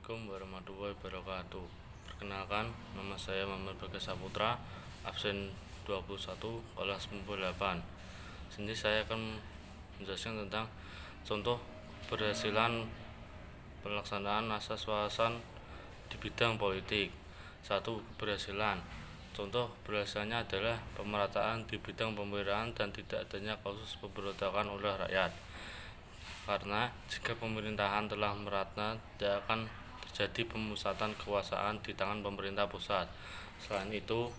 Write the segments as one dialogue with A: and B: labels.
A: Assalamualaikum warahmatullahi wabarakatuh. Perkenalkan, nama saya Muhammad Bagas Saputra, absen 21 kelas 98. Sini saya akan menjelaskan tentang contoh keberhasilan pelaksanaan asas wawasan di bidang politik. 1. Keberhasilan. Contoh keberhasilannya adalah pemerataan di bidang pemerintahan dan tidak adanya kasus pemberontakan oleh rakyat. Karena jika pemerintahan telah merata, tidak akan terjadi pemusatan kekuasaan di tangan pemerintah pusat. Selain itu,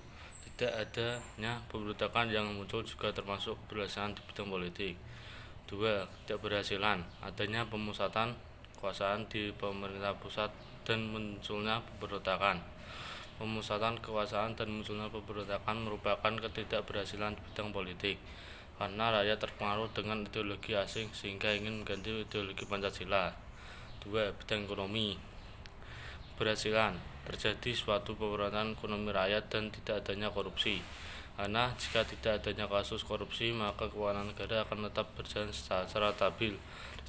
A: tidak adanya pemberontakan yang muncul juga termasuk keberhasilan di bidang politik. 2. Ketidakberhasilan. Adanya pemusatan kekuasaan di pemerintah pusat dan munculnya pemberontakan. Pemusatan kekuasaan dan munculnya pemberontakan merupakan ketidakberhasilan di bidang politik, karena rakyat terpengaruh dengan ideologi asing sehingga ingin mengganti ideologi Pancasila. 2. Bidang ekonomi. Keberhasilan. Terjadi suatu pemerataan ekonomi rakyat dan tidak adanya korupsi. Karena jika tidak adanya kasus korupsi, maka keuangan negara akan tetap berjalan secara stabil,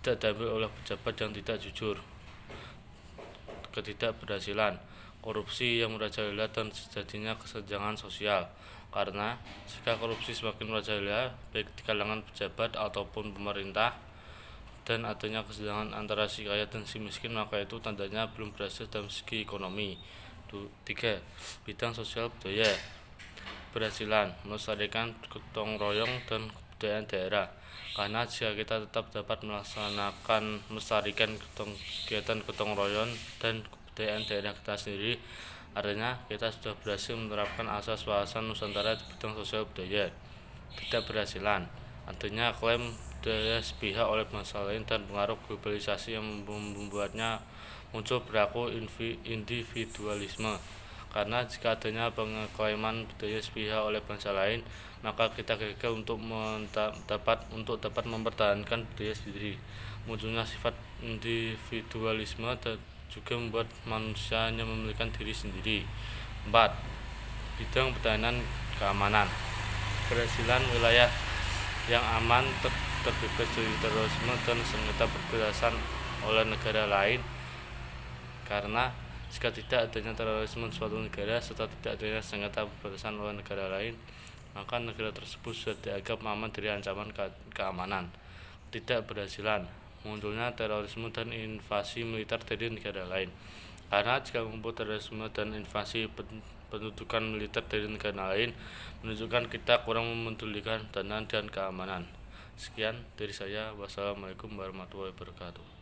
A: tidak diambil oleh pejabat yang tidak jujur. Ketidakberhasilan. Korupsi yang merajalela dan terjadinya kesenjangan sosial. Karena jika korupsi semakin merajalela baik di kalangan pejabat ataupun pemerintah dan adanya kesenjangan antara si kaya dan si miskin, maka itu tandanya belum berhasil dalam segi ekonomi. 3. Bidang sosial budaya. Keberhasilan melestarikan gotong royong dan kebudayaan daerah. Karena jika kita tetap dapat melestarikan kegiatan gotong royong dan kebudayaan daerah kita sendiri, artinya kita sudah berhasil menerapkan asas wawasan Nusantara di bidang sosial budaya. Ketidakberhasilan. Adanya klaim budaya sepihak oleh bangsa lain dan pengaruh globalisasi yang membuatnya muncul perilaku individualisme. Karena jika adanya pengklaiman budaya sepihak oleh bangsa lain, maka kita gagal untuk dapat mempertahankan budaya sendiri. Munculnya sifat individualisme dan juga membuat manusia hanya memiliki diri sendiri. 4. Bidang pertahanan keamanan. Keberhasilan wilayah yang aman terbebas dari terorisme dan sengketa perbatasan oleh negara lain. Karena jika tidak adanya terorisme di suatu negara serta tidak adanya sengketa perbatasan oleh negara lain, maka negara tersebut sudah dianggap aman dari ancaman keamanan. Ketidakberhasilan. Munculnya terorisme dan invasi militer dari negara lain. Karena jika mengumpul terorisme dan invasi pendudukan militer dari negara lain, menunjukkan kita kurang memedulikan pertahanan dan keamanan. Sekian dari saya. Wassalamualaikum warahmatullahi wabarakatuh.